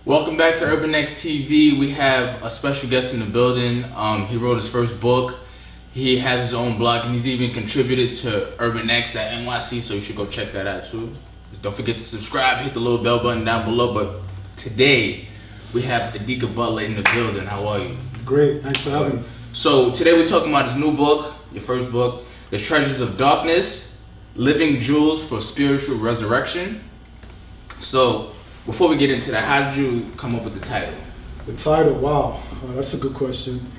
Welcome back to Urban TV. We have a special guest in the building. He wrote his first book. He has his own blog, and he's even contributed to UrbanX.NYC, so you should go check that out too. Don't forget to subscribe, hit the little bell button down below. But today, we have Adika Butler in the building. How are you? Great, thanks for having me. So today we're talking about his new book, your first book, The Treasures of Darkness, Living Jewels for Spiritual Resurrection. So, before we get into that, how did you come up with the title? The title, wow, that's a good question.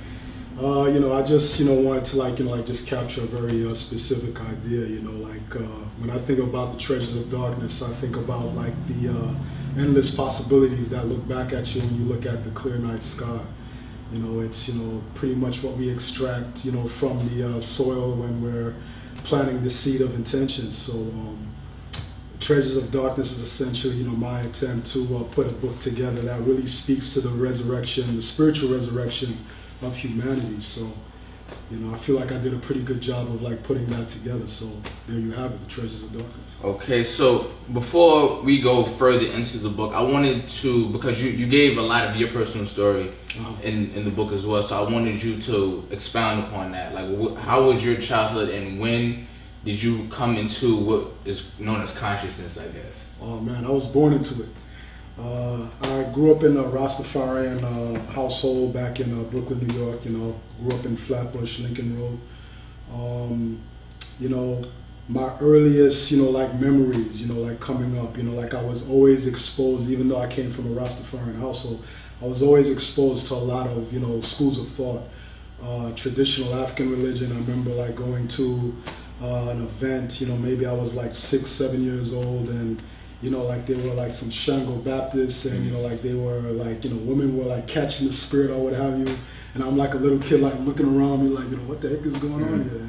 I just, wanted to just capture a very specific idea. When I think about the treasures of darkness, I think about the endless possibilities that look back at you when you look at the clear night sky. It's pretty much what we extract, from the soil when we're planting the seed of intention. So. Treasures of Darkness is essentially, my attempt to put a book together that really speaks to the resurrection, the spiritual resurrection of humanity. So, I feel like I did a pretty good job of putting that together. So there you have it, The Treasures of Darkness. Okay, so before we go further into the book, I wanted to, because you gave a lot of your personal story in the book as well, so I wanted you to expound upon that. How was your childhood, and when did you come into what is known as consciousness, I guess? Oh man, I was born into it. I grew up in a Rastafarian household back in Brooklyn, New York. Grew up in Flatbush, Lincoln Road. My earliest, memories, coming up, I was always exposed, even though I came from a Rastafarian household, I was always exposed to a lot of, schools of thought. Traditional African religion. I remember going to an event, maybe I was 6, 7 years old, and they were some Shango Baptists, and they were women were catching the spirit or what have you, and I'm a little kid looking around me what the heck is going on here?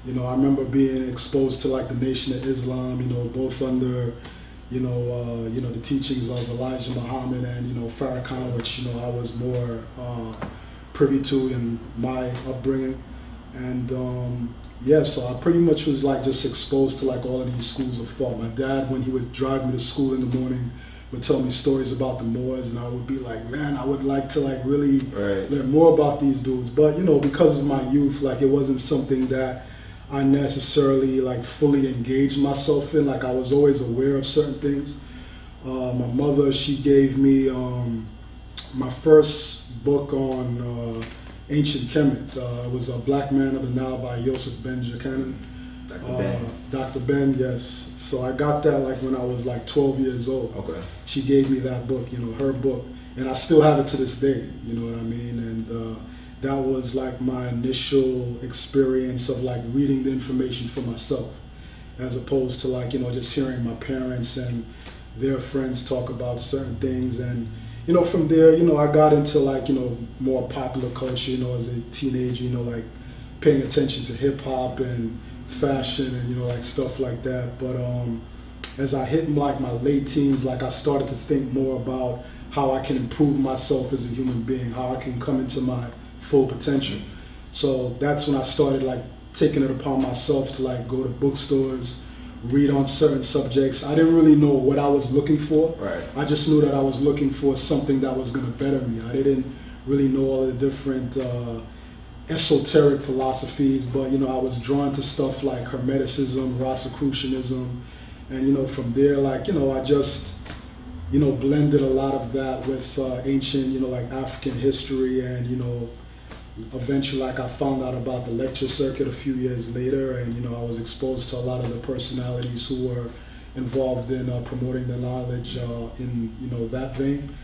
And I remember being exposed to the Nation of Islam, both under the teachings of Elijah Muhammad and Farrakhan, which I was more privy to in my upbringing. And so I pretty much was just exposed to all of these schools of thought. My dad, when he would drive me to school in the morning, would tell me stories about the Moors, and I would be man, I would like to really learn more about these dudes. But because of my youth, it wasn't something that I necessarily fully engaged myself in. I was always aware of certain things. My mother, she gave me my first book on ancient Kemet. It was A Black Man of the Nile by Yosef Ben Jakanen. Dr. Ben, yes. So I got that when I was 12 years old. Okay. She gave me that book, her book, and I still have it to this day. You know what I mean? And that was my initial experience of reading the information for myself, as opposed to just hearing my parents and their friends talk about certain things. And from there, I got into more popular culture, as a teenager, paying attention to hip hop and fashion and stuff like that. But as I hit my late teens, I started to think more about how I can improve myself as a human being, how I can come into my full potential. So that's when I started taking it upon myself to go to bookstores, read on certain subjects. I didn't really know what I was looking for. Right. I just knew that I was looking for something that was going to better me. I didn't really know all the different esoteric philosophies, but I was drawn to stuff like Hermeticism, Rosicrucianism, and from there, I just blended a lot of that with ancient, African history, and eventually, I found out about the lecture circuit a few years later, and I was exposed to a lot of the personalities who were involved in promoting the knowledge in that vein.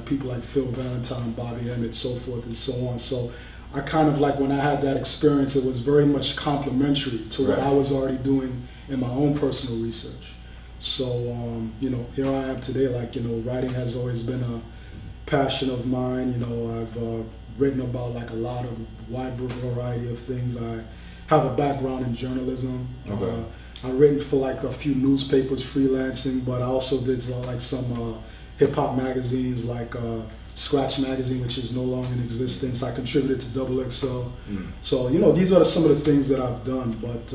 People like Phil Valentine, Bobby Emmett, so forth and so on. So I kind of when I had that experience, it was very much complementary to what I was already doing in my own personal research. So here I am today. Writing has always been a passion of mine. I've written about a lot of wide variety of things. I have a background in journalism. Okay. I've written for a few newspapers, freelancing, but I also did some hip hop magazines Scratch Magazine, which is no longer in existence. I contributed to XXL. So these are some of the things that I've done, but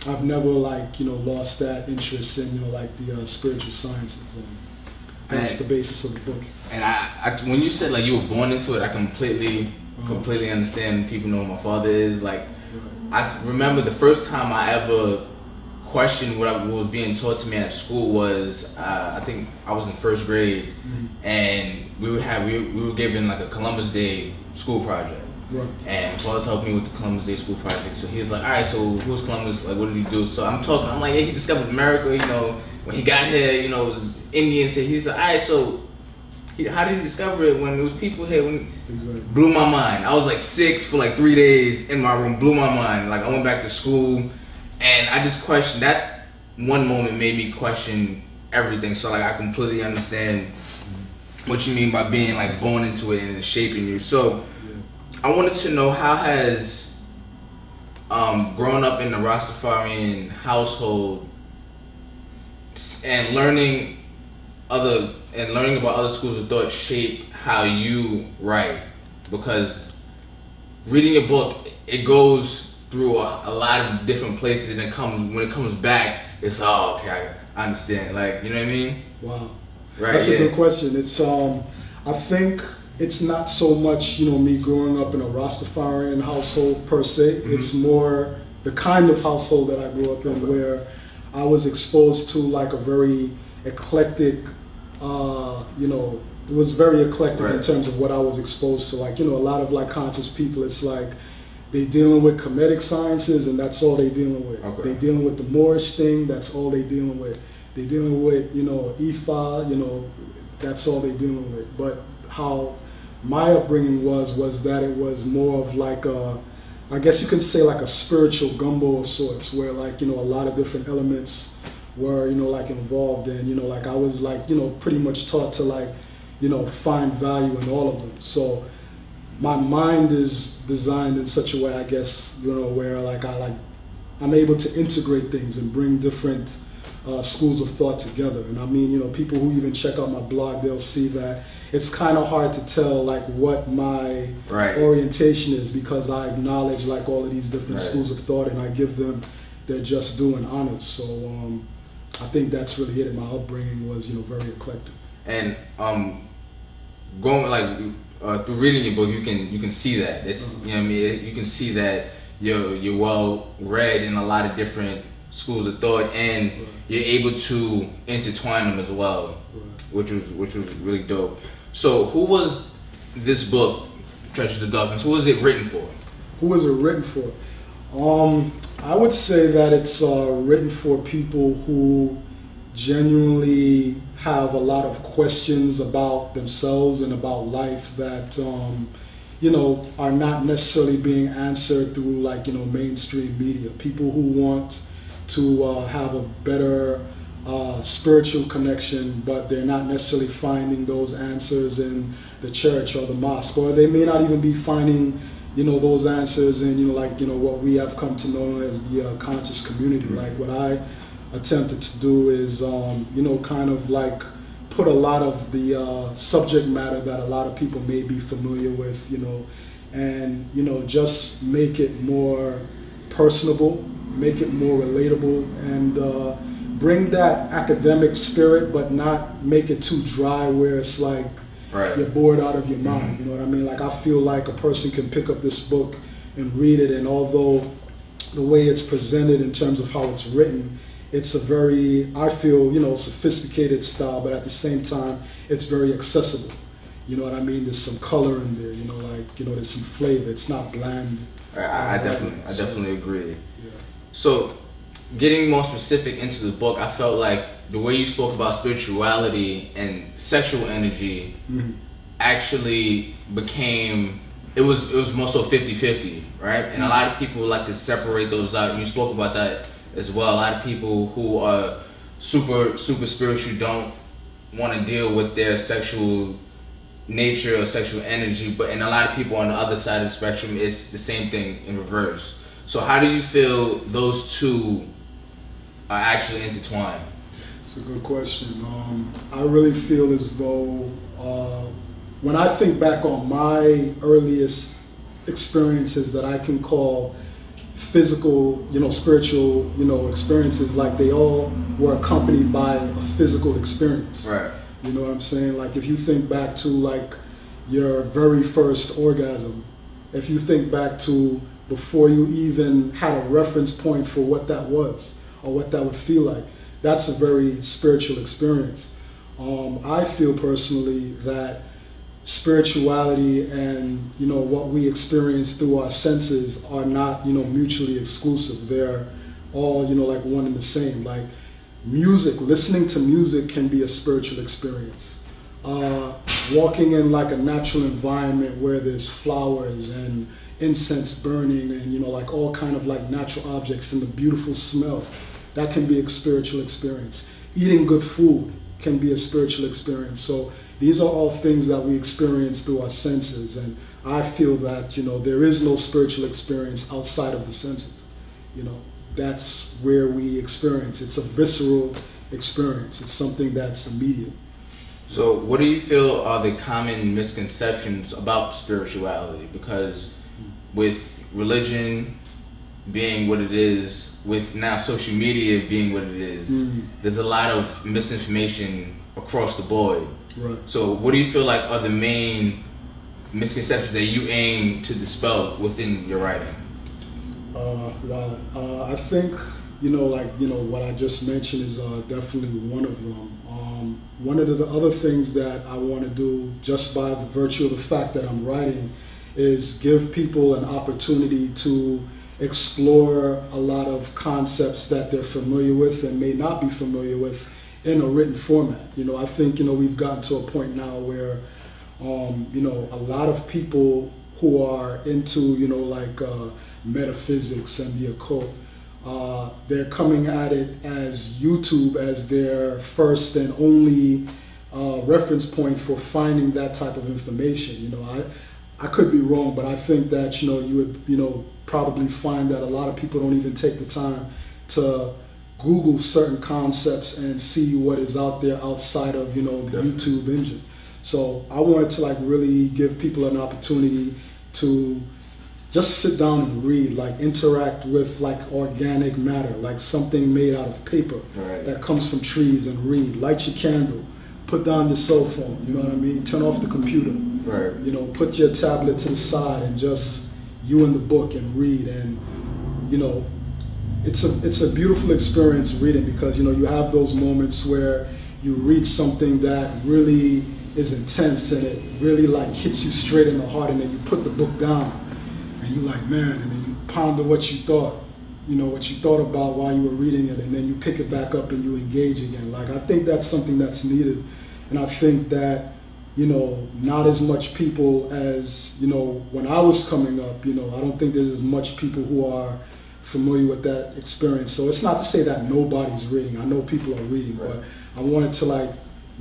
I've never lost that interest in the spiritual sciences. That's the basis of the book. And I when you said like you were born into it, I completely understand. People know who my father is. Like, I remember the first time I ever questioned what was being taught to me at school was I think I was in first grade, and we were given like a Columbus Day school project. Right. And my father's helped me with the Columbus Day school project. So he's like, all right, so who's Columbus? Like, what did he do? So I'm like, yeah, he discovered America, you know, when he got here, you know, Indians here. He's like, all right, so how did he discover it when there was people here? Exactly. Blew my mind. I was like 6 for like 3 days in my room, blew my mind. Like, I went back to school and I just questioned, that one moment made me question everything. So like, I completely understand what you mean by being like born into it and it's shaping you. So I wanted to know, how has growing up in the Rastafarian household and learning about other schools of thought shape how you write? Because reading a book, it goes through a lot of different places, and when it comes back, it's okay, I understand. Like, you know what I mean? Wow. Right. That's a good question. It's I think it's not so much, you know, me growing up in a Rastafarian household per se. It's more the kind of household that I grew up in, where I was exposed to like a very eclectic, you know, it was very eclectic in terms of what I was exposed to. Like, you know, a lot of like conscious people, it's like they dealing with comedic sciences and that's all they dealing with. They dealing with the Moorish thing, that's all they dealing with. They dealing with, you know, Ifa, you know, that's all they dealing with. But how my upbringing was that it was more of like a, I guess you can say like a spiritual gumbo of sorts, where like, you know, a lot of different elements were, you know, like involved in, you know, like I was like, you know, pretty much taught to like, you know, find value in all of them. So my mind is designed in such a way, I guess, you know, where like I'm able to integrate things and bring different schools of thought together. And I mean, you know, people who even check out my blog, they'll see that it's kind of hard to tell like what my orientation is, because I acknowledge like all of these different schools of thought and I give them their just due and honors. So I think that's really it. My upbringing was, you know, very eclectic. And going like through reading your book, you can see that it's you know what I mean. You can see that you're well read in a lot of different schools of thought, and you're able to intertwine them as well, which was really dope. So who was this book, Treasures of Darkness? Who was it written for? Who was it written for? I would say that it's written for people who genuinely have a lot of questions about themselves and about life that you know, are not necessarily being answered through like, you know, mainstream media. People who want to have a better spiritual connection, but they're not necessarily finding those answers in the church or the mosque, or they may not even be finding, you know, those answers in, you know, like, you know, what we have come to know as the conscious community. Like what I attempted to do is, you know, kind of like put a lot of the subject matter that a lot of people may be familiar with, you know, and, you know, just make it more personable, make it more relatable, and bring that academic spirit, but not make it too dry where it's like you're bored out of your mind. You know what I mean? Like, I feel like a person can pick up this book and read it, and although the way it's presented in terms of how it's written, it's a very, I feel, you know, sophisticated style, but at the same time, it's very accessible. You know what I mean? There's some color in there, you know, like, you know, there's some flavor. It's not bland. I definitely agree. Yeah. So, getting more specific into the book, I felt like the way you spoke about spirituality and sexual energy actually became, it was more so 50-50, right? And a lot of people like to separate those out. You spoke about that as well. A lot of people who are super spiritual don't want to deal with their sexual nature or sexual energy, and a lot of people on the other side of the spectrum, it's the same thing in reverse. So how do you feel those two are actually intertwined? It's a good question. I really feel as though when I think back on my earliest experiences that I can call physical, you know, spiritual, you know, experiences, like they all were accompanied by a physical experience. Right. You know what I'm saying? Like if you think back to like your very first orgasm, if you think back to before you even had a reference point for what that was or what that would feel like, that's a very spiritual experience. I feel personally that spirituality and what we experience through our senses are not mutually exclusive. They're all like one and the same. Like music, listening to music can be a spiritual experience. Walking in like a natural environment where there's flowers and incense burning and like all kind of like natural objects and the beautiful smell, that can be a spiritual experience. Eating good food can be a spiritual experience. So these are all things that we experience through our senses, and I feel that there is no spiritual experience outside of the senses. That's where we experience. It's a visceral experience. It's something that's immediate. So what do you feel are the common misconceptions about spirituality? Because with religion being what it is, with now social media being what it is, there's a lot of misinformation across the board. Right. So what do you feel like are the main misconceptions that you aim to dispel within your writing? I think what I just mentioned is definitely one of them. One of the other things that I want to do, just by the virtue of the fact that I'm writing, is give people an opportunity to explore a lot of concepts that they're familiar with and may not be familiar with in a written format. I think we've gotten to a point now where a lot of people who are into metaphysics and the occult, they're coming at it as YouTube as their first and only reference point for finding that type of information. I could be wrong, but I think that you would probably find that a lot of people don't even take the time to Google certain concepts and see what is out there outside of the YouTube engine. So I wanted to really give people an opportunity to just sit down and read, interact with organic matter, like something made out of paper that comes from trees, and read. Light your candle, put down your cell phone, you know what I mean? Turn off the computer. Right. Put your tablet to the side and just you and the book and read. And it's a beautiful experience reading, because you have those moments where you read something that really is intense and it really hits you straight in the heart, and then you put the book down and you're like, man, and then you ponder what you thought, what you thought about while you were reading it, and then you pick it back up and you engage again. I think that's something that's needed, and I think that not as much people as when I was coming up. I don't think there's as much people who are familiar with that experience. So it's not to say that nobody's reading. I know people are reading, but I wanted to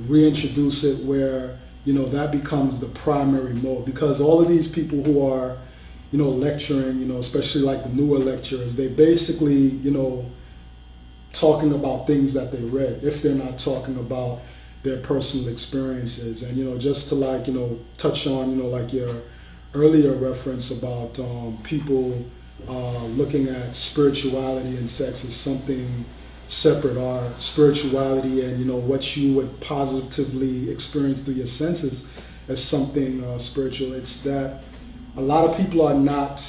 reintroduce it where that becomes the primary mode, because all of these people who are lecturing, especially the newer lecturers, they basically talking about things that they read, if they're not talking about their personal experiences. And just to touch on your earlier reference about people looking at spirituality and sex as something separate, or spirituality and what you would positively experience through your senses as something spiritual. It's that a lot of people are not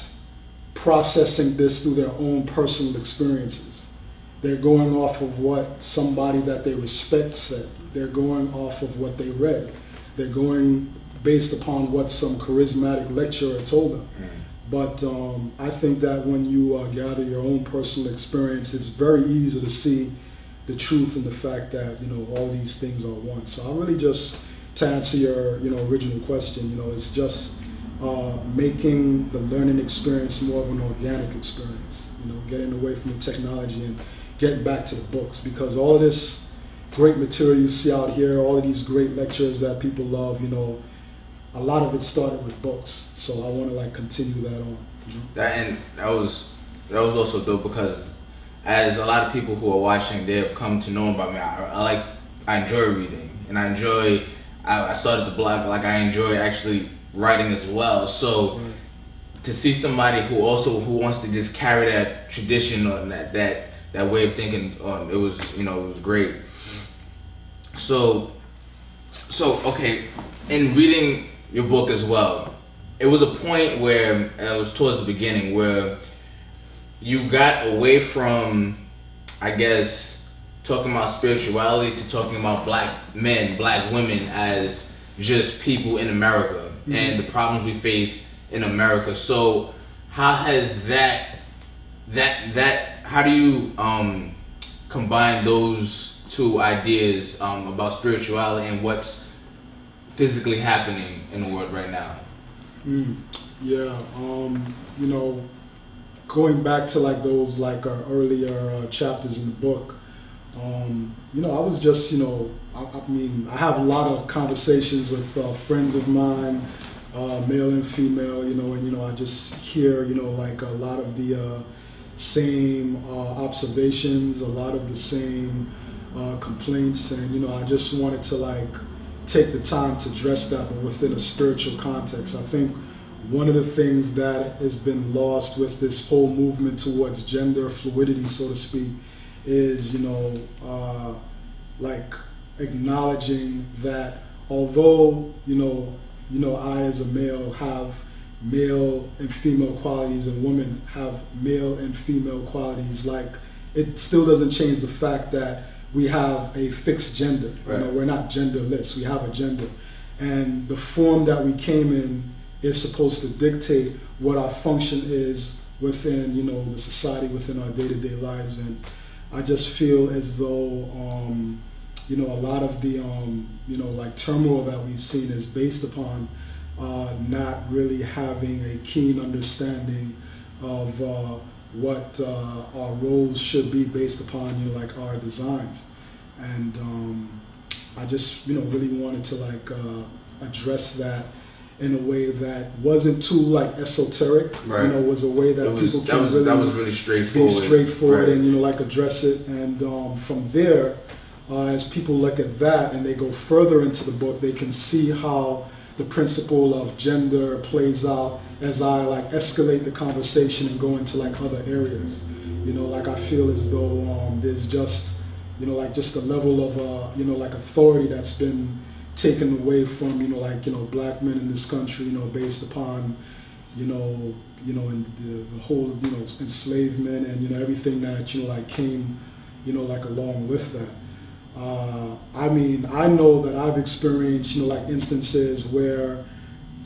processing this through their own personal experiences. They're going off of what somebody that they respect said. They're going off of what they read. They're going based upon what some charismatic lecturer told them. But I think that when you gather your own personal experience, it's very easy to see the truth in the fact that all these things are one. So I really just, to answer your original question, it's just making the learning experience more of an organic experience. Getting away from the technology and getting back to the books, because all of this great material you see out here, all of these great lectures that people love, a lot of it started with books. So I want to continue that on. That was also dope, because as a lot of people who are watching, they have come to know about me. I enjoy reading, and I started the blog, I enjoy actually writing as well. So to see somebody who wants to just carry that tradition or that way of thinking, it was great. So So, okay, in reading your book as well, it was a point where, it was towards the beginning, where you got away from, I guess, talking about spirituality to talking about black men, black women as just people in America and the problems we face in America. So how has how do you combine those two ideas about spirituality and what's physically happening in the world right now? Yeah, you know, going back to like those like earlier chapters in the book, you know, I was just, you know, I mean, I have a lot of conversations with friends of mine, male and female, you know, and, you know, I just hear, you know, like a lot of the same observations, a lot of the same complaints, and, you know, I just wanted to like take the time to address that, but within a spiritual context. I think one of the things that has been lost with this whole movement towards gender fluidity, so to speak, is, you know, like acknowledging that although, you know, I as a male have male and female qualities and women have male and female qualities, like it still doesn't change the fact that we have a fixed gender. Right. You know, we're not genderless, we have a gender. And the form that we came in is supposed to dictate what our function is within, you know, the society, within our day-to-day lives. And I just feel as though, you know, a lot of the, you know, like turmoil that we've seen is based upon not really having a keen understanding of what our roles should be based upon, you know, like our designs. And I just, you know, really wanted to like address that in a way that wasn't too like esoteric. Right. You know, was a way that people can really straightforward. Be straightforward, right. And, you know, like address it. And from there, as people look at that and they go further into the book, they can see how the principle of gender plays out as I like escalate the conversation and go into like other areas. You know, like I feel as though there's just, you know, like just a level of, you know, like authority that's been taken away from, you know, like, you know, black men in this country, you know, based upon, you know, and the whole, you know, enslavement and, you know, everything that, you know, like came, you know, like along with that. I mean, I know that I've experienced, you know, like instances where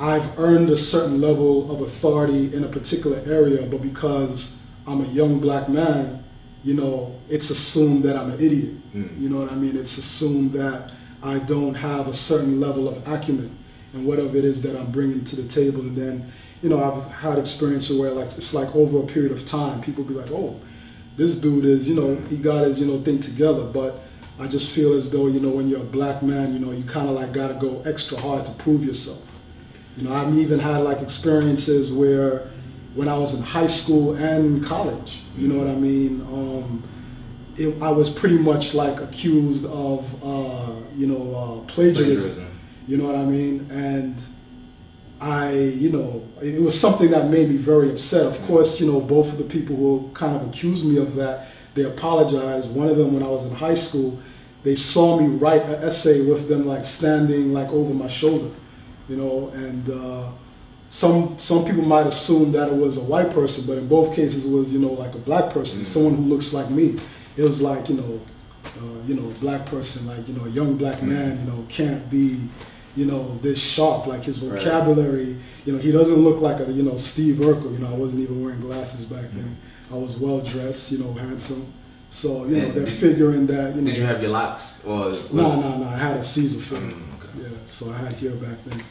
I've earned a certain level of authority in a particular area, but because I'm a young black man, you know, it's assumed that I'm an idiot. You know what I mean? It's assumed that I don't have a certain level of acumen and whatever it is that I'm bringing to the table. And then, you know, I've had experiences where like it's like over a period of time, people be like, oh, this dude is, you know, he got his, you know, thing together. But I just feel as though, you know, when you're a black man, you know, you kind of like got to go extra hard to prove yourself. You know, I've even had like experiences where when I was in high school and college, you know what I mean? I was pretty much like accused of, you know, plagiarism. You know what I mean? And you know, it was something that made me very upset. Of course, you know, both of the people who kind of accused me of that, they apologized. One of them, when I was in high school, they saw me write an essay with them like standing like over my shoulder, you know, and some people might assume that it was a white person, but in both cases it was, you know, like a black person, someone who looks like me. It was like, you know, black person, like, you know, a young black man, you know, can't be, you know, this sharp, like his vocabulary, you know, he doesn't look like a, you know, Steve Urkel. You know, I wasn't even wearing glasses back then. I was well dressed, you know, handsome. So, you know, they're figuring that, you know. Did you have your locks? Or No, I had a Caesar fade. Okay. Yeah, so I had hair back then.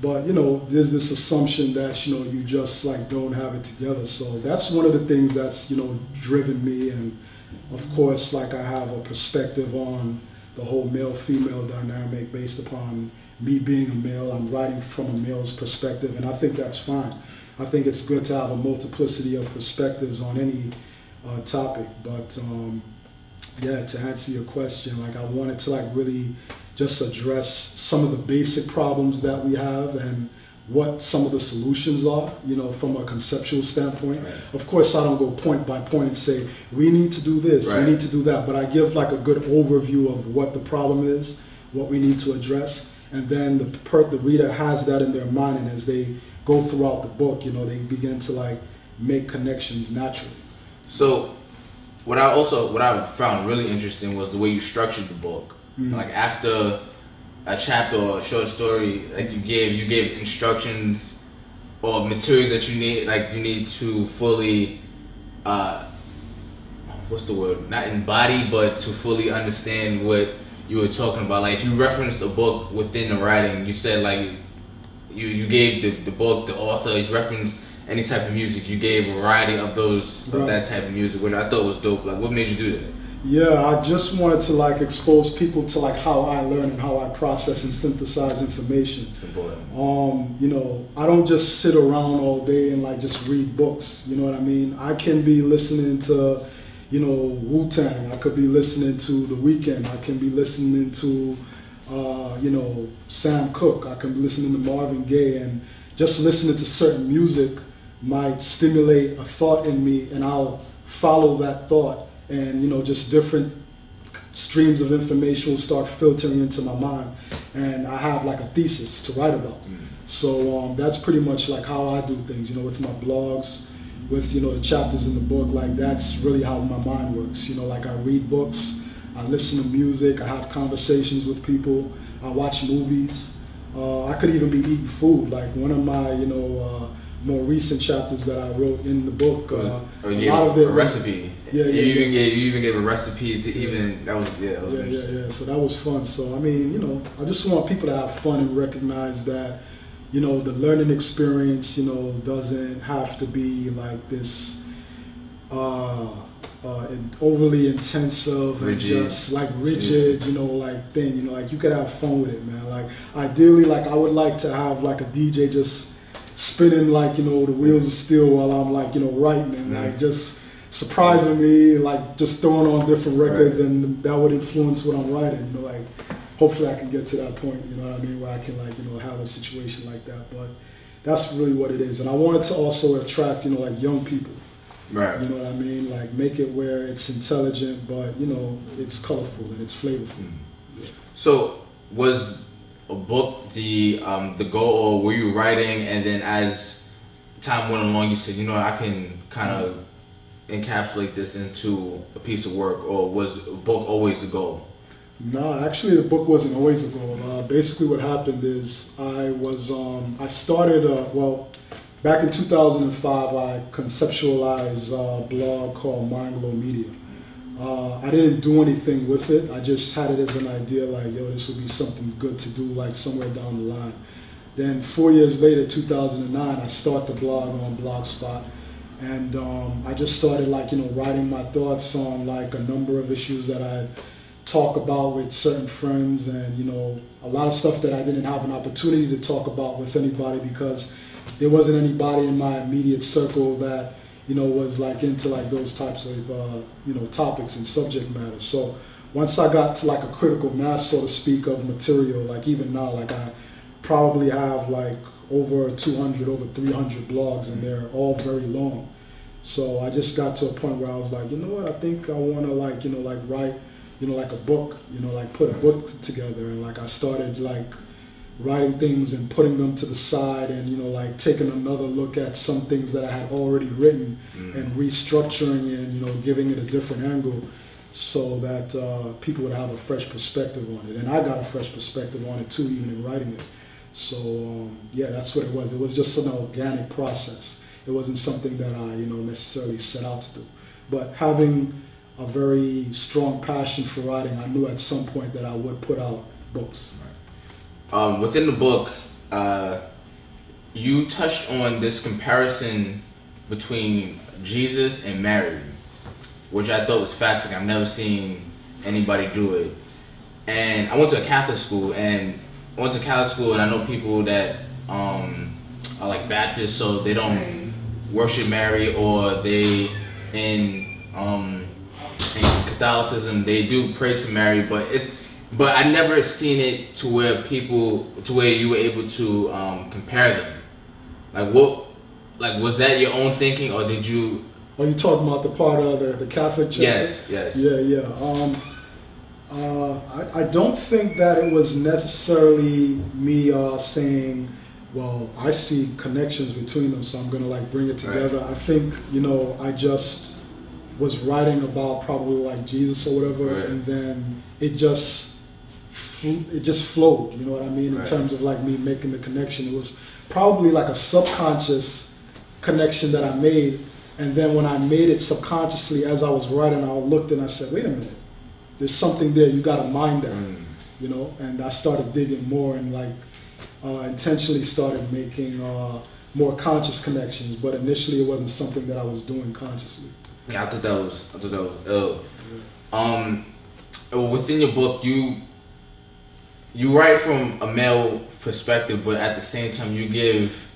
But, you know, there's this assumption that, you know, you just like don't have it together. So that's one of the things that's, you know, driven me. And of course, like I have a perspective on the whole male-female dynamic based upon me being a male. I'm writing from a male's perspective, and I think that's fine. I think it's good to have a multiplicity of perspectives on any topic. But yeah, to answer your question, like I wanted to like really just address some of the basic problems that we have and what some of the solutions are, you know, from a conceptual standpoint. Right. Of course, I don't go point by point and say, we need to do this, we need to do that, but I give like a good overview of what the problem is, what we need to address, and then the reader has that in their mind, and as they go throughout the book, they begin to like make connections naturally. So what I found really interesting was the way you structured the book. Mm-hmm. Like after a chapter or a short story, like you gave instructions or materials that you need to fully what's the word? Not embody, but to fully understand what you were talking about. Like if you referenced the book within the writing, you said like you gave the book, the author, you referenced any type of music. You gave a variety of those of that type of music, which I thought was dope. Like what made you do that? Yeah, I just wanted to like expose people to like how I learn and how I process and synthesize information. It's important. I don't just sit around all day and like just read books. You know what I mean? I can be listening to, Wu-Tang. I could be listening to The Weeknd. I can be listening to, Sam Cooke. I can be listening to Marvin Gaye, and just listening to certain music might stimulate a thought in me, and I'll follow that thought. And just different streams of information will start filtering into my mind, and I have like a thesis to write about. So that's pretty much like how I do things, with my blogs, with the chapters in the book. Like that's really how my mind works. Like I read books, I listen to music, I have conversations with people, I watch movies. I could even be eating food. Like one of my more recent chapters that I wrote in the book, a lot of it a recipe. Yeah, you even gave a recipe to even that was yeah. So that was fun. So I mean, I just want people to have fun and recognize that, the learning experience, doesn't have to be like this overly intensive rigid. And just like rigid, thing. Like you could have fun with it, man. Like ideally, like I would like to have like a DJ just spinning like the wheels of steel while I'm like writing and like just surprising me, like just throwing on different records, and that would influence what I'm writing. Like hopefully I can get to that point, what I mean, where I can like have a situation like that. But that's really what it is, and I wanted to also attract like young people. Right. You know what I mean? Like make it where it's intelligent, but it's colorful and it's flavorful. Yeah. So was a book the goal, or were you writing and then as time went along you said, I can kind of encapsulate this into a piece of work, or was a book always the goal? No, actually the book wasn't always a goal. Basically what happened is I started, back in 2005 I conceptualized a blog called Mind Glow Media. I didn't do anything with it. I just had it as an idea, like, this would be something good to do, like somewhere down the line. Then 4 years later, 2009, I started the blog on Blogspot, and I just started like, writing my thoughts on like a number of issues that I talk about with certain friends, and a lot of stuff that I didn't have an opportunity to talk about with anybody because there wasn't anybody in my immediate circle that was like into like those types of topics and subject matter. So once I got to like a critical mass, so to speak, of material, like even now, like I probably have like over 200, over 300 blogs, and they're all very long. So I just got to a point where I was like, what, I think I want to like write like a book, like put a book together, and like I started like writing things and putting them to the side, and like taking another look at some things that I had already written and restructuring and giving it a different angle so that people would have a fresh perspective on it, and I got a fresh perspective on it too, even in writing it. So yeah, that's what it was. It was just an organic process. It wasn't something that I necessarily set out to do, but having a very strong passion for writing, I knew at some point that I would put out books. Within the book, you touched on this comparison between Jesus and Mary, which I thought was fascinating. I've never seen anybody do it. And I went to a Catholic school, and I know people that are like Baptists, so they don't worship Mary, or they in Catholicism they do pray to Mary, but I never seen it to where you were able to compare them. Was that your own thinking, or did you? Are you talking about the part of the Catholic Church? Yes. Yeah. I don't think that it was necessarily me saying, well, I see connections between them, so I'm gonna like bring it together. Right. I think, you know, I just was writing about probably like Jesus or whatever, right. And then it just flowed, you know what I mean, in right. terms of like me making the connection. It was probably like a subconscious connection that I made, and then when I made it subconsciously as I was writing, I looked and I said, wait a minute, there's something there, you gotta mind that, you know, and I started digging more and like intentionally started making more conscious connections, but initially it wasn't something that I was doing consciously. Yeah, I thought that was ill. Yeah. Within your book, you write from a male perspective, but at the same time, you give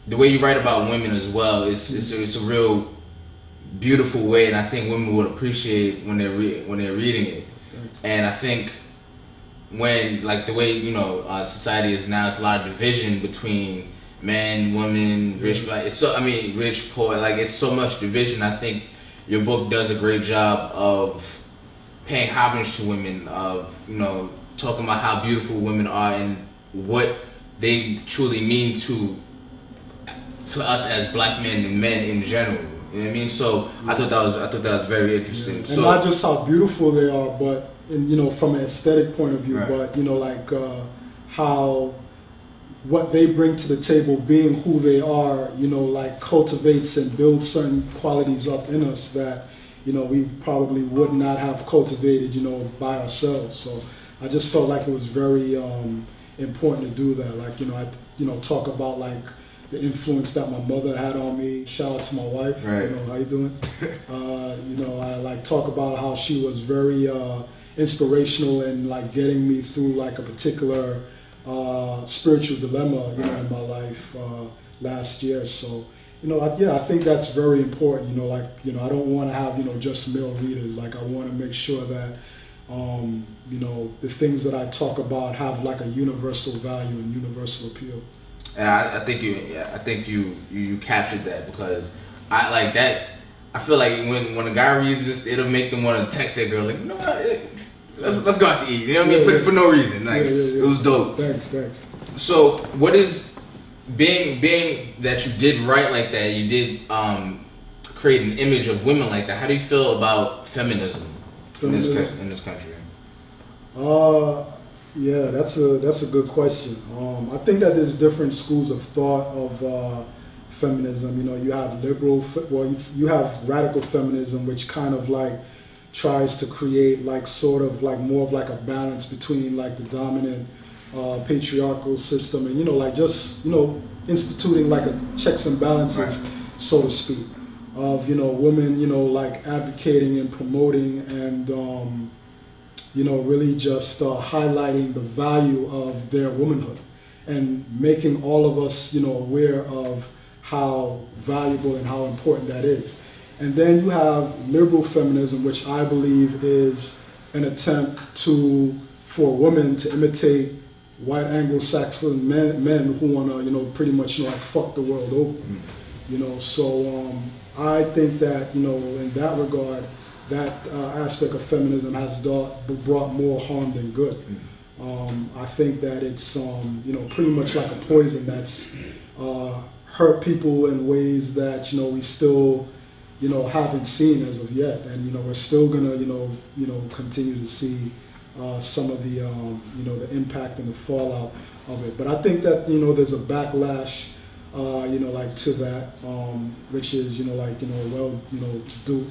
the way you write about women as well. It's a real beautiful way, and I think women would appreciate when they're reading it. And I think when, like, the way, you know, society is now, it's a lot of division between men, women, rich, like, it's so, I mean, rich, poor, like, it's so much division. I think your book does a great job of paying homage to women, of, you know, talking about how beautiful women are and what they truly mean to us as black men and men in general. You know what I mean? So I thought that was very interesting. And not just how beautiful they are, but you know, from an aesthetic point of view, right. But you know, like how what they bring to the table, being who they are, you know, like cultivates and builds certain qualities up in us that, you know, we probably would not have cultivated, you know, by ourselves. So I just felt like it was very important to do that. Like, you know, I talk about like the influence that my mother had on me. Shout out to my wife. Right. You know, how you doing? You know, I like talk about how she was very inspirational in like getting me through like a particular spiritual dilemma, you know, in my life last year. So, you know, I think that's very important. You know, like, you know, I don't want to have, you know, just male readers. Like, I want to make sure that you know, the things that I talk about have like a universal value and universal appeal. And I think you captured that, because I like that. I feel like when a guy reads this, it'll make them want to text that girl like, you know what, let's go out to eat. You know what I mean? For no reason. Like, it was dope. Thanks. So what is being that you did write like that? You did create an image of women like that. How do you feel about feminism in this country? Yeah, that's a good question. I think that there's different schools of thought of feminism. You know, you have you have radical feminism, which kind of like tries to create like sort of like more of like a balance between like the dominant patriarchal system and, you know, like just, you know, instituting like a checks and balances, right. So to speak, of, you know, women, you know, like advocating and promoting and you know, really just highlighting the value of their womanhood and making all of us, you know, aware of how valuable and how important that is. And then you have liberal feminism, which I believe is an attempt for women to imitate white Anglo-Saxon men who want to, you know, pretty much, you know, like fuck the world over. You know, so I think that, you know, in that regard, that aspect of feminism has brought more harm than good. I think that it's, you know, pretty much like a poison that's hurt people in ways that, you know, we still, you know, haven't seen as of yet, and, you know, we're still gonna, you know, continue to see some of the, you know, the impact and the fallout of it. But I think that, you know, there's a backlash, you know, like to that, which is, you know, like, you know, well, you know, due.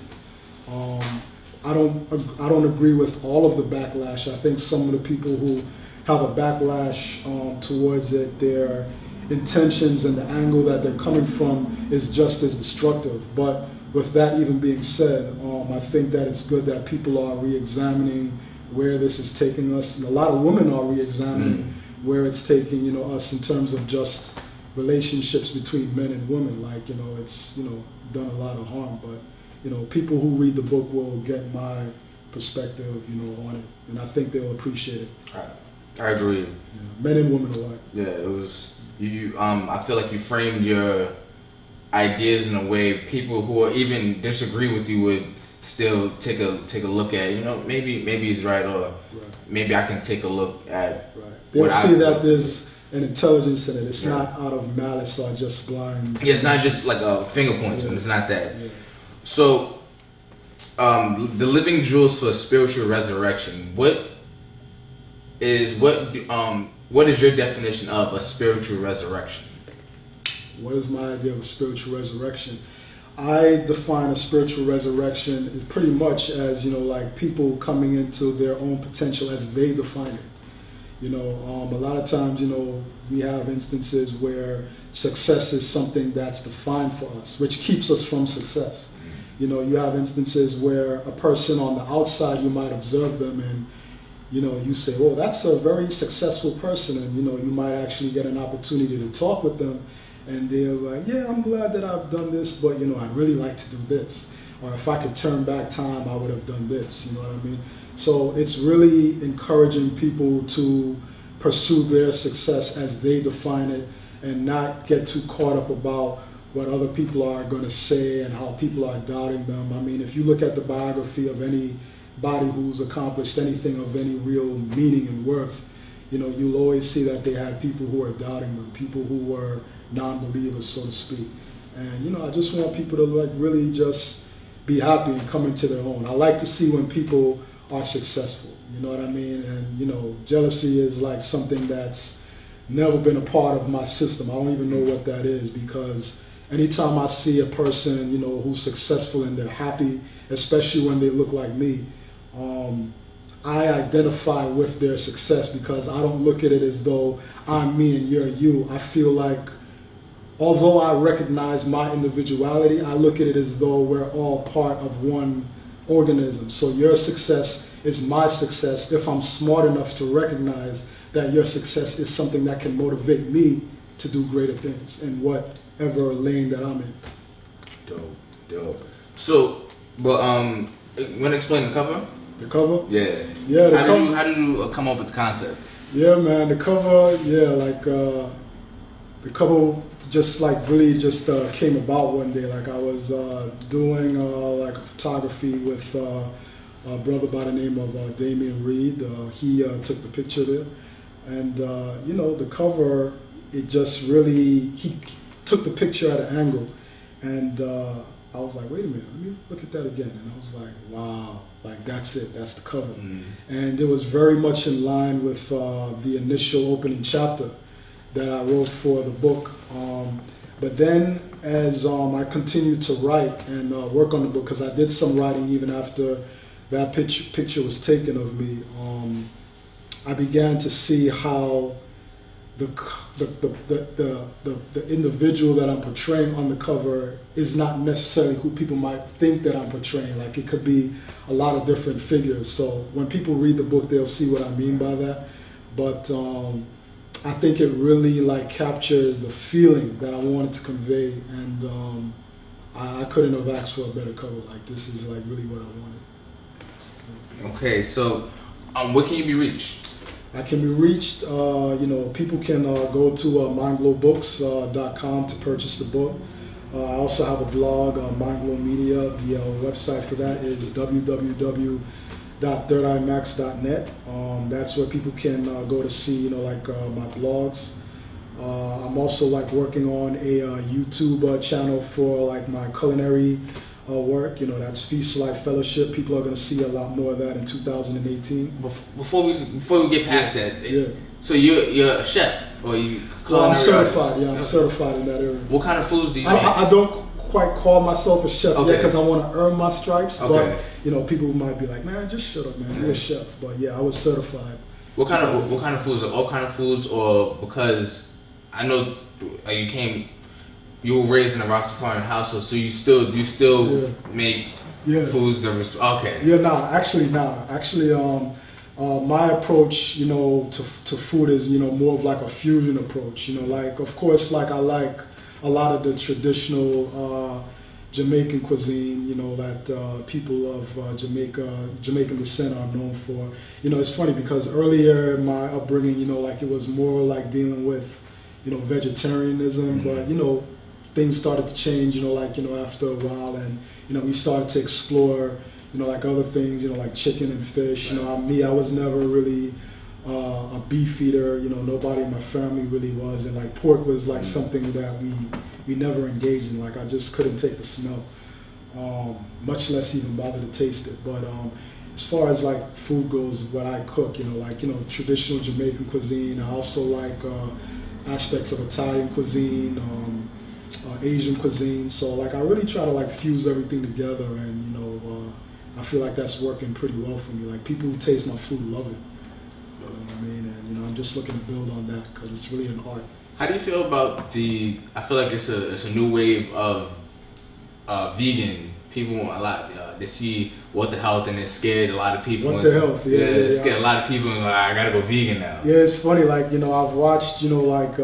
I don't agree with all of the backlash. I think some of the people who have a backlash towards it, their intentions and the angle that they're coming from is just as destructive. But with that even being said, I think that it's good that people are re-examining where this is taking us. And a lot of women are re-examining where it's taking, you know, us in terms of just relationships between men and women. Like, you know, it's, you know, done a lot of harm, but, you know, people who read the book will get my perspective, you know, on it, and I think they'll appreciate it. I agree. Yeah. Men and women alike. Yeah, it was you. I feel like you framed your ideas in a way people who even disagree with you would still take a look at, you know, maybe he's right, or maybe I can take a look at. Right. They'll see that there's an intelligence in it. It's not out of malice or just blind. Yeah, it's not just like a finger pointing. Yeah. It's not that. Yeah. So, the living jewels for spiritual resurrection. What is your definition of a spiritual resurrection? What is my idea of a spiritual resurrection? I define a spiritual resurrection pretty much as, you know, like people coming into their own potential as they define it. You know, a lot of times, you know, we have instances where success is something that's defined for us, which keeps us from success. You know, you have instances where a person on the outside, you might observe them and, you know, you say, oh, that's a very successful person. And, you know, you might actually get an opportunity to talk with them. And they're like, yeah, I'm glad that I've done this, but, you know, I'd really like to do this. Or if I could turn back time, I would have done this. You know what I mean? So it's really encouraging people to pursue their success as they define it and not get too caught up about what other people are going to say and how people are doubting them. I mean, if you look at the biography of anybody who's accomplished anything of any real meaning and worth, you know, you'll always see that they had people who are doubting them, people who were non-believers, so to speak. And, you know, I just want people to, like, really just be happy and come into their own. I like to see when people are successful, you know what I mean? And, you know, jealousy is like something that's never been a part of my system. I don't even know what that is, because anytime I see a person, you know, who's successful and they're happy, especially when they look like me, I identify with their success, because I don't look at it as though I'm me and you're you. I feel like, although I recognize my individuality, I look at it as though we're all part of one organism. So your success is my success if I'm smart enough to recognize that your success is something that can motivate me to do greater things in whatever lane that I'm in. Dope. So, but want to explain the cover? The cover? Yeah. Yeah. How did you come up with the concept? Yeah, man. The cover. Yeah, like the cover just like really just came about one day. Like I was doing like a photography with a brother by the name of Damian Reed. He took the picture there, and you know, the cover, it just really, he took the picture at an angle, and I was like, wait a minute, let me look at that again. And I was like, wow, like that's it, that's the cover. And it was very much in line with the initial opening chapter that I wrote for the book. But then as I continued to write and work on the book, because I did some writing even after that picture was taken of me, I began to see how the individual that I'm portraying on the cover is not necessarily who people might think that I'm portraying. Like, it could be a lot of different figures. So when people read the book, they'll see what I mean by that. But I think it really like captures the feeling that I wanted to convey, and I couldn't have asked for a better cover. Like, this is like really what I wanted. Okay, so where can you be reached? I can be reached, you know, people can go to mindglowbooks.com to purchase the book. I also have a blog, Mindglow Media. The website for that is www.thirdimax.net. That's where people can go to see, you know, like my blogs. I'm also like working on a YouTube channel for like my culinary work. You know, that's Feast Life Fellowship. People are going to see a lot more of that in 2018. Before we get past that, yeah. So you're a chef, or you? Well, I'm certified. Yeah, I'm certified in that area. What kind of foods do you make? I don't quite call myself a chef yet, because I want to earn my stripes. Okay. But you know, people might be like, "Man, just shut up, man. You're a chef." But yeah, I was certified. What kind of foods? All kind of foods, or because I know you were raised in a Rastafarian household, so you still make foods that okay. Yeah, actually, my approach, you know, to food is, you know, more of like a fusion approach. You know, like, of course, like I like a lot of the traditional Jamaican cuisine, you know, that people of Jamaican descent are known for. You know, it's funny because earlier in my upbringing, you know, like it was more like dealing with, you know, vegetarianism, but, you know, things started to change, you know, like, you know, after a while, and, you know, we started to explore, you know, like other things, you know, like chicken and fish. You know, I was never really a beef eater. You know, nobody in my family really was, and like pork was like something that we never engaged in. Like I just couldn't take the smell, much less even bother to taste it. But as far as like food goes, what I cook, you know, like, you know, traditional Jamaican cuisine. I also like aspects of Italian cuisine, Asian cuisine. So like I really try to like fuse everything together, and you know, I feel like that's working pretty well for me. Like people who taste my food love it. You know what I mean? And you know, I'm just looking to build on that because it's really an art. How do you feel about I feel like it's a new wave of vegan. People want a lot. They see What the Health and they're scared. A lot of people. What the Health? Yeah. Scared. A lot of people are like, I gotta go vegan now. Yeah, it's funny. Like, you know, I've watched, you know, like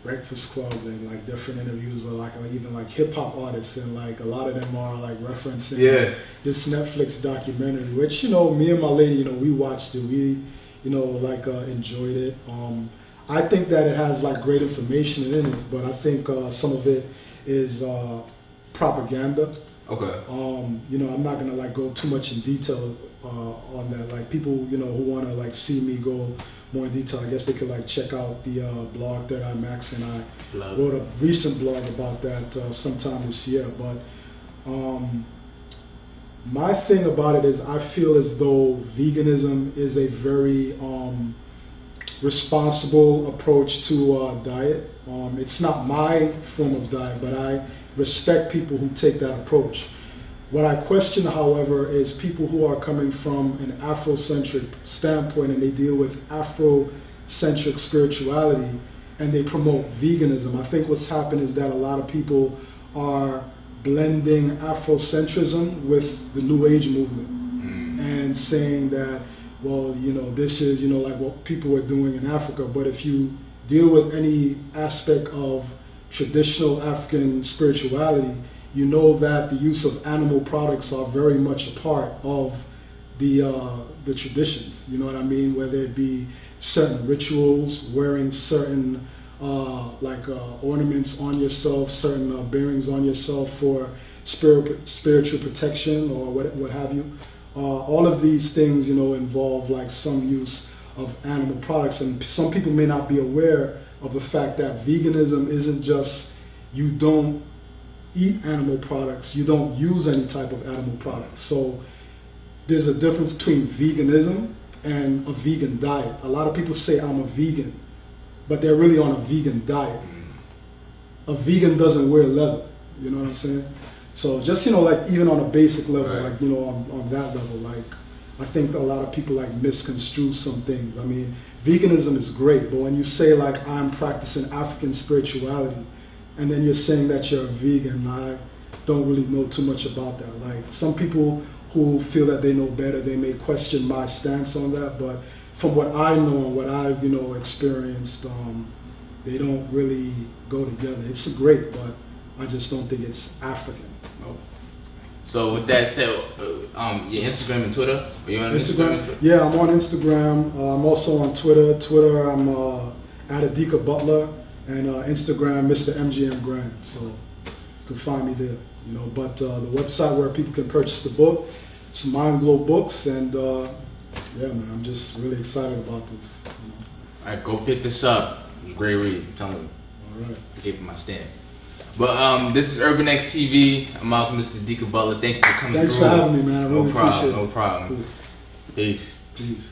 Breakfast Club and like different interviews with like even like hip hop artists, and like a lot of them are like referencing this Netflix documentary, which, you know, me and my lady, you know, we watched it. We, you know, like enjoyed it. I think that it has like great information in it, but I think some of it is propaganda. Okay. You know, I'm not gonna like go too much in detail on that. Like people, you know, who wanna like see me go more in detail, I guess they could like check out the blog that Max and I wrote a recent blog about that sometime this year. But my thing about it is I feel as though veganism is a very responsible approach to diet. It's not my form of diet, but I respect people who take that approach. What I question, however, is people who are coming from an Afrocentric standpoint and they deal with Afrocentric spirituality and they promote veganism. I think what's happened is that a lot of people are blending Afrocentrism with the New Age movement and saying that, well, you know, this is, you know, like what people were doing in Africa. But if you deal with any aspect of traditional African spirituality, you know that the use of animal products are very much a part of the traditions. You know what I mean? Whether it be certain rituals, wearing certain ornaments on yourself, certain bearings on yourself for spiritual protection or what have you. All of these things, you know, involve like some use of animal products, and some people may not be aware of the fact that veganism isn't just you don't eat animal products, you don't use any type of animal products. So there's a difference between veganism and a vegan diet. A lot of people say I'm a vegan, but they're really on a vegan diet. A vegan doesn't wear leather, you know what I'm saying? So just, you know, like even on a basic level, like, you know, on that level, like I think a lot of people like misconstrue some things. I mean, veganism is great, but when you say like I'm practicing African spirituality and then you're saying that you're a vegan, I don't really know too much about that. Like some people who feel that they know better, they may question my stance on that, but from what I know and what I've, you know, experienced, they don't really go together. It's great, but I just don't think it's African. Oh. So with that said, your Instagram and Twitter? Are you on Instagram and Twitter? Yeah, I'm on Instagram. I'm also on Twitter. Twitter, I'm at Adika Butler, and Instagram, Mr. MGM Grand. So you can find me there. You know, but the website where people can purchase the book, it's Mind Glow Books, and yeah, man, I'm just really excited about this. You know? All right, go pick this up. It was a great read. I'm telling you. All right. I gave it my stamp. But this is Urban X TV. I'm Malcolm. This is Adika Butler. Thank you for coming Thanks through. for having me, man. I really no problem. appreciate it. No problem. Cool. Peace. Peace.